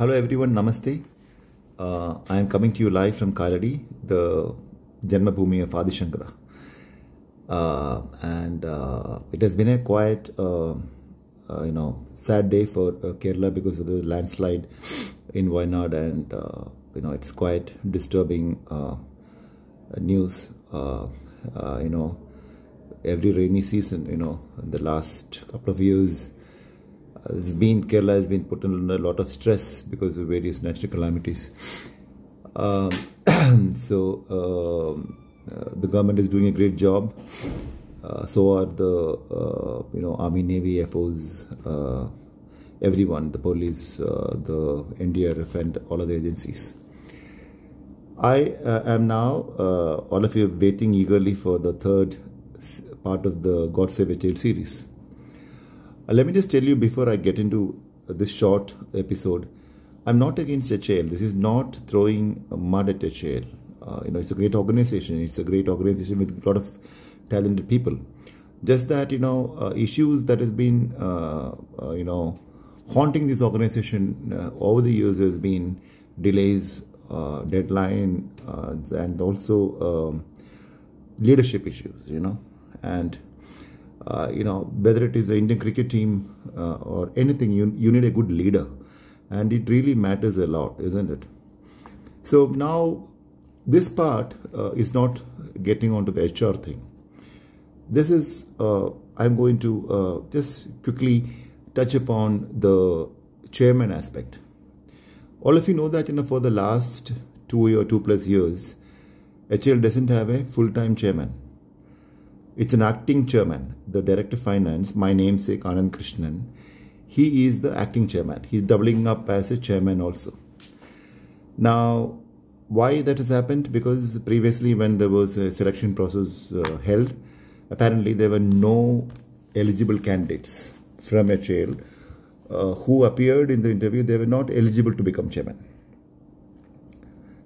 Hello everyone, Namaste. I am coming to you live from Kaladi, the Janmabhoomi of Adi Shankara. It has been a quite, sad day for Kerala because of the landslide in Wayanad, and it's quite disturbing news. Every rainy season, in the last couple of years, Kerala has been put under a lot of stress because of various natural calamities. The government is doing a great job. So are the Army, Navy, FOs, everyone, the police, the NDRF, and all other agencies. I am now, all of you are waiting eagerly for the third part of the God Save a Child series. Let me just tell you before I get into this short episode, I'm not against HAL. This is not throwing mud at HAL. It's a great organization. It's a great organization with a lot of talented people. Just that, issues that has been, haunting this organization over the years has been delays, deadline, and also leadership issues, and whether it is the Indian cricket team or anything, you need a good leader, and it really matters a lot, isn't it? So now this part is not getting onto the HR thing. This is, I'm going to just quickly touch upon the chairman aspect. All of you know that for the last 2+ years, HAL doesn't have a full-time chairman. It's an acting chairman, the Director of Finance, my namesake Anand Krishnan. He is the acting chairman. He's doubling up as a chairman also. Now, why that has happened? Because previously when there was a selection process held, apparently there were no eligible candidates from HAL who appeared in the interview. They were not eligible to become chairman.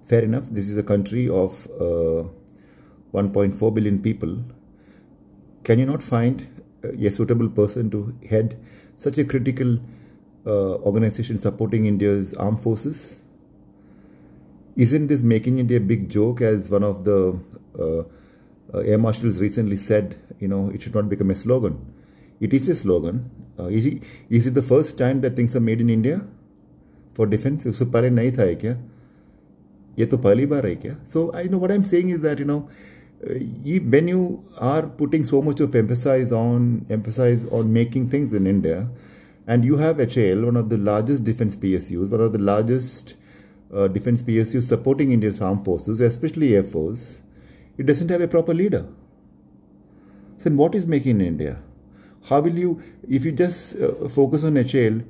Fair enough. This is a country of 1.4 billion people. Can you not find a suitable person to head such a critical organization supporting India's armed forces? Isn't this making India a big joke, as one of the air marshals recently said, it should not become a slogan. It is a slogan. Is it the first time that things are made in India for defense? So I know what I'm saying is that, when you are putting so much of emphasis on making things in India, and you have HAL, one of the largest defense PSUs, one of the largest defense PSUs supporting India's armed forces, especially Air Force, it doesn't have a proper leader. So then what is making in India? How will you, if you just focus on HAL,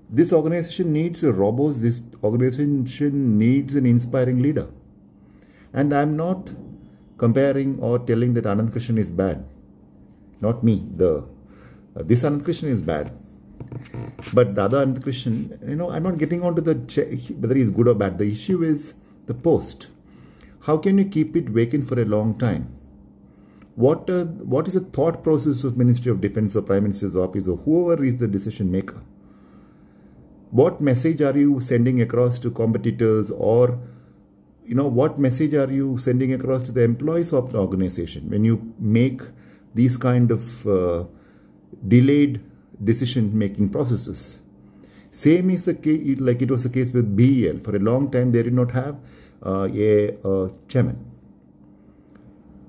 this organization needs a robust, this organization needs an inspiring leader. And I'm not comparing or telling that Anand Krishnan is bad. Not me. This Anand Krishnan is bad. But the other Anand Krishnan, I'm not getting onto whether he's good or bad. The issue is the post. How can you keep it vacant for a long time? What is the thought process of Ministry of Defense or Prime Minister's office or whoever is the decision maker? What message are you sending across to competitors, or what message are you sending across to the employees of the organization when you make these kind of delayed decision-making processes? Same is the case, like it was the case with BEL. For a long time, they did not have a chairman.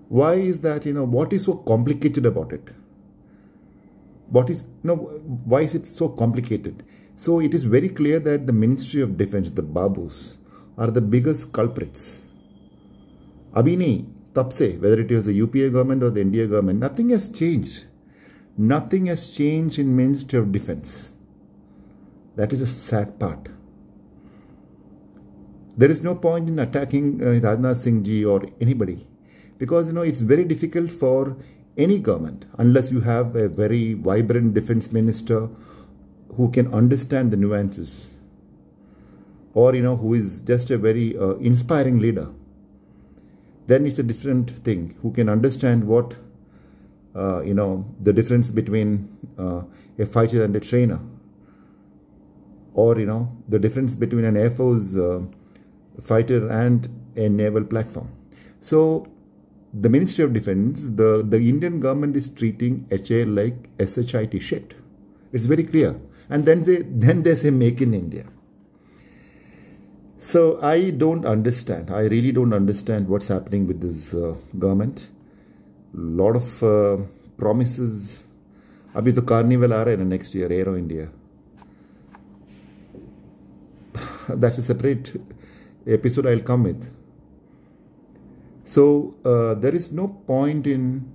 Why is that? What is so complicated about it? Why is it so complicated? So it is very clear that the Ministry of Defense, the Babus, are the biggest culprits. Abhini, Tapse, whether it is the UPA government or the NDA government, nothing has changed. Nothing has changed in Ministry of Defense. That is a sad part. There is no point in attacking Rajnath Singh ji or anybody, because it's very difficult for any government unless you have a very vibrant defense minister who can understand the nuances, or who is just a very inspiring leader. Then it's a different thing, who can understand what the difference between a fighter and a trainer. or the difference between an Air Force fighter and a naval platform. So the Ministry of Defense, the Indian government is treating HAL like SHIT shit. It's very clear. And then they say make in India. So I don't understand. I really don't understand what's happening with this government. Lot of promises. Abhi to carnival aa raha hai next year, Aero India. That's a separate episode I'll come with. So there is no point in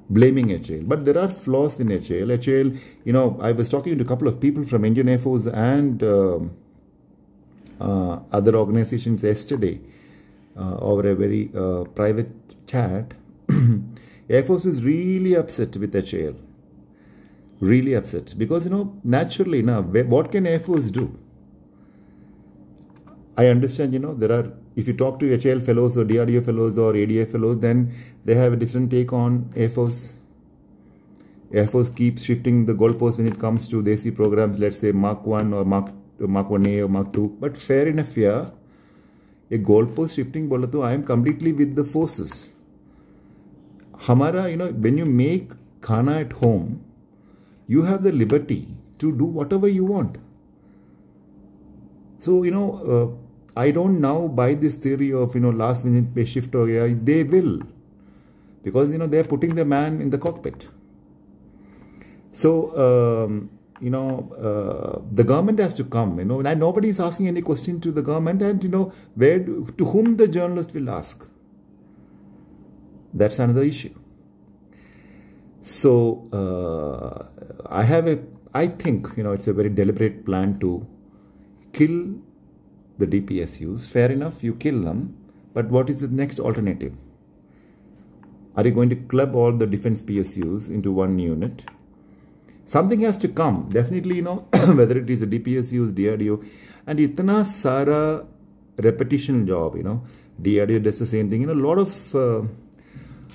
blaming HAL, but there are flaws in HAL. HAL, I was talking to a couple of people from Indian Air Force and other organizations yesterday over a very private chat. Air Force is really upset with HAL. Really upset. Because, naturally, now, what can Air Force do? I understand, there are, if you talk to HAL fellows or DRDO fellows or ADA fellows, then they have a different take on Air Force. Air Force keeps shifting the goalposts when it comes to Desi programs, let's say Mark 1 or Mark 1A or Mark 2. But fair enough, yeah. A goalpost shifting, bola to I am completely with the forces. Hamara, when you make khana at home, you have the liberty to do whatever you want. So, I don't now buy this theory of, last minute pay shift or yeah, they will. Because, they're putting the man in the cockpit. So, the government has to come, and nobody is asking any question to the government and, to whom the journalist will ask. That's another issue. So, I think, it's a very deliberate plan to kill the DPSUs. Fair enough, you kill them. But what is the next alternative? Are you going to club all the defense PSUs into one unit? Something has to come. Definitely, whether it is the DPSUs, DRDO, and itna sara repetition job, DRDO does the same thing. A lot of,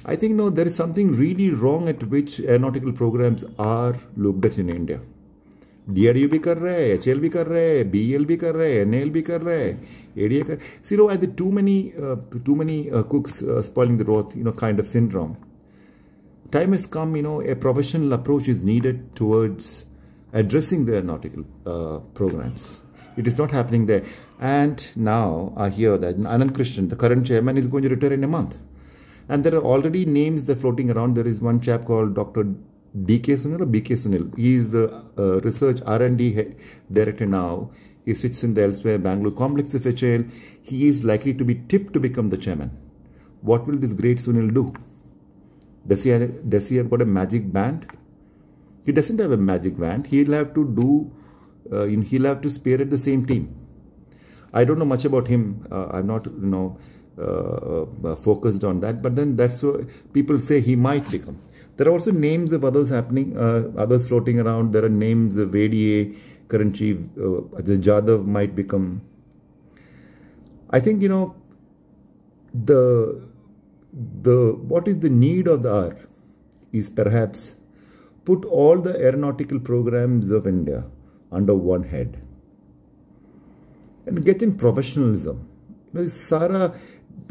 I think, there is something really wrong at which aeronautical programs are looked at in India. DRDO bhi kar raha hai, HL bhi kar raha hai, BL bhi kar raha hai, NL bhi kar raha hai, ADA kar. See, I think too many cooks spoiling the broth, kind of syndrome. Time has come, a professional approach is needed towards addressing the aeronautical programs. It is not happening there. And now I hear that Anand Krishnan, the current chairman, is going to retire in a month. And there are already names that are floating around. There is one chap called Dr. DK Sunil or BK Sunil. He is the research R&D director now. He sits in the elsewhere Bangalore complex of HAL. He is likely to be tipped to become the chairman. What will this great Sunil do? Does he have got a magic band? He doesn't have a magic band. He'll have to do, he'll have to spearhead the same team. I don't know much about him. I'm not, focused on that. But then that's what people say he might become. There are also names of others happening, others floating around. There are names of ADA, current chief, Jadhav might become. I think, what is the need of the hour is perhaps put all the aeronautical programs of India under one head and get in professionalism. Sara,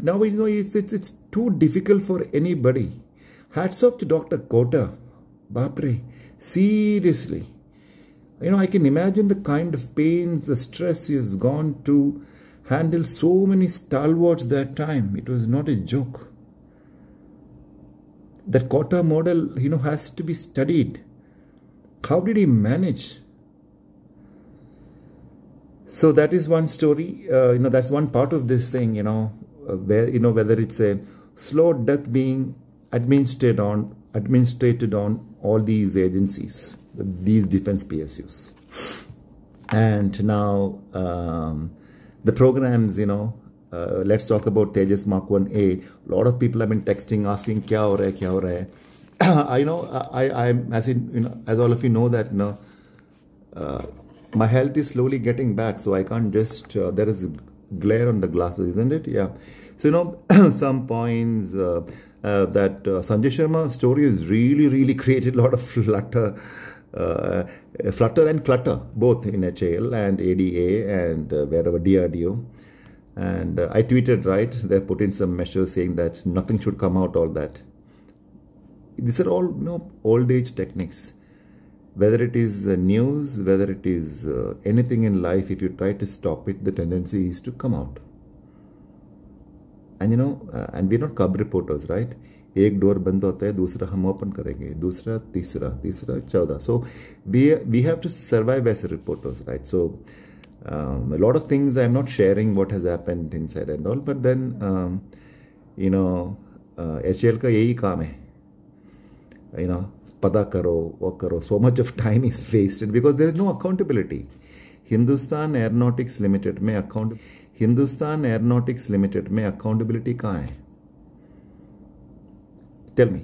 now it's too difficult for anybody. Hats off to Dr. Kota. Bapre, seriously. I can imagine the kind of pains, the stress he has gone to handle so many stalwarts that time. It was not a joke. That Kota model, has to be studied. How did he manage? So that is one story. That's one part of this thing. Where whether it's a slow death being administrated on all these agencies, these defense PSUs, and now the programs. Let's talk about Tejas Mark 1A. A lot of people have been texting, asking, "Kya ho raha hai? Kya ho raha hai?" I'm as all of you know that my health is slowly getting back, so I can't just. There is glare on the glasses, isn't it? Yeah. So some points that Sanjay Sharma's story has really created a lot of flutter. flutter and clutter, both in HAL and ADA and wherever DRDO. And I tweeted, right, they put in some measures saying that nothing should come out, all that. These are all, you know, old age techniques. Whether it is news, whether it is anything in life, if you try to stop it, the tendency is to come out. And you know, and we're not cub reporters, right? एक door बंद होता है, दूसरा हम open करेंगे, दूसरा, तीसरा, 14. So we have to survive as reporters, right? So a lot of things I'm not sharing what has happened inside and all, but then you know, HAL का यही काम है, you know, पता करो, वो करो. So much of time is wasted because there is no accountability. Hindustan aeronautics limited में accountability कहाँ है? Tell me.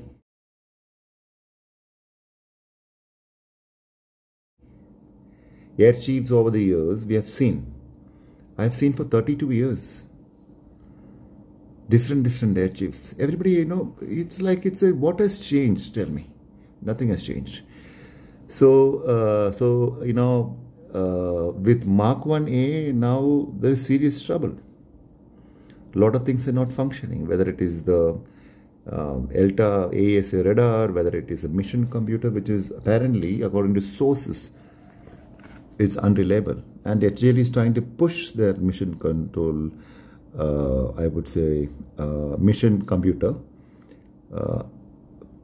Air chiefs over the years, I've seen for 32 years. Different air chiefs. Everybody, you know, it's like what has changed? Tell me. Nothing has changed. So you know, with Mark 1A, now there's serious trouble. A lot of things are not functioning, whether it is the ELTA AESA radar, whether it is a mission computer, which is apparently, according to sources, it's unreliable. And HAL is trying to push their mission control, I would say, mission computer.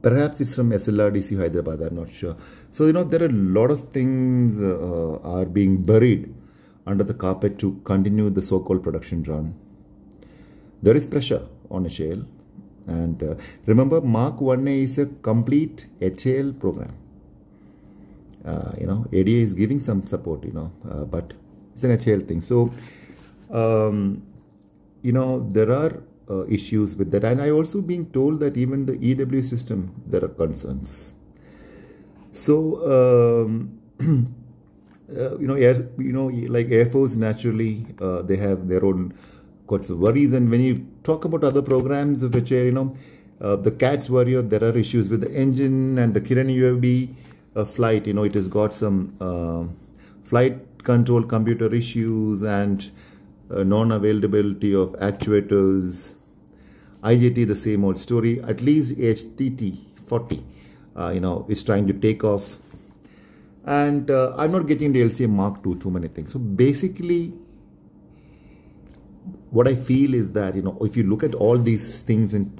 Perhaps it's from SLRDC Hyderabad, I'm not sure. So, you know, there are a lot of things are being buried under the carpet to continue the so-called production run. There is pressure on HAL. And remember, Mark 1A is a complete HAL program. You know, ADA is giving some support, you know, but it's an HAL thing. So, you know, there are issues with that. And I also being told that even the EW system, there are concerns. So, you know, like Air Force, naturally, they have their own quite some worries. And when you talk about other programs of HAL, you know, the CATS Warrior, there are issues with the engine, and the Kiran UAV flight, you know, it has got some flight control computer issues and non-availability of actuators. IJT, the same old story. At least HTT 40, you know, is trying to take off. And I'm not getting the LCM Mark II, too many things. So basically, what I feel is that, you know, if you look at all these things and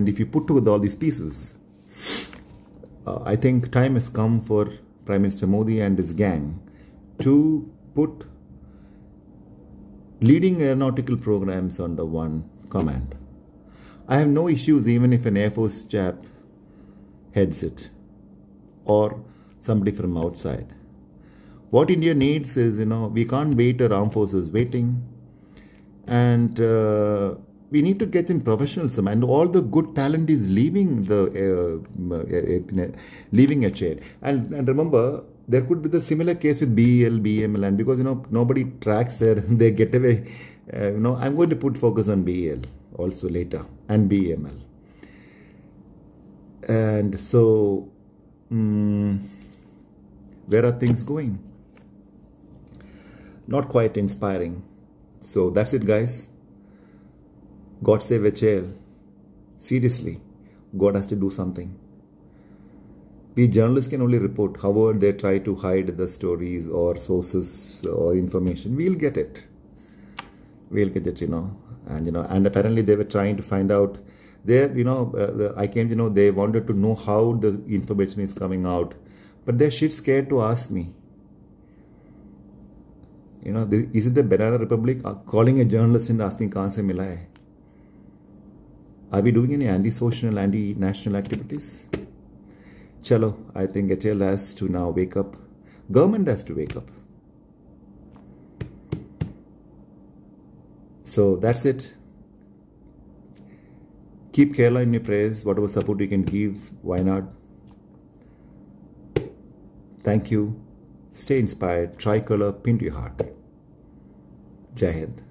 if you put together all these pieces, I think time has come for Prime Minister Modi and his gang to put leading aeronautical programs under one command. I have no issues even if an Air Force chap heads it or somebody from outside. What India needs is, you know, we can't wait our armed forces waiting. And we need to get in professionalism, and all the good talent is leaving leaving HAL. And remember, there could be the similar case with BEL, BML, and because, you know, nobody tracks there, they get away. You know, I'm going to put focus on BEL also later, and BML. And so, where are things going? Not quite inspiring. So that's it, guys. God save HAL. Seriously, God has to do something. We journalists can only report. However they try to hide the stories or sources or information, we'll get it. We'll get it, you know. And, you know, and apparently they were trying to find out. They, you know, I came to know they wanted to know how the information is coming out, but they're shit scared to ask me. You know, is it the Banana Republic calling a journalist and asking kahan se mila hai? Are we doing any anti-social, anti-national activities? Chalo, I think HAL has to now wake up. Government has to wake up. So that's it. Keep Kerala in your prayers. Whatever support you can give, why not? Thank you. Stay inspired. Tricolor, pin to your heart. Jai Hind.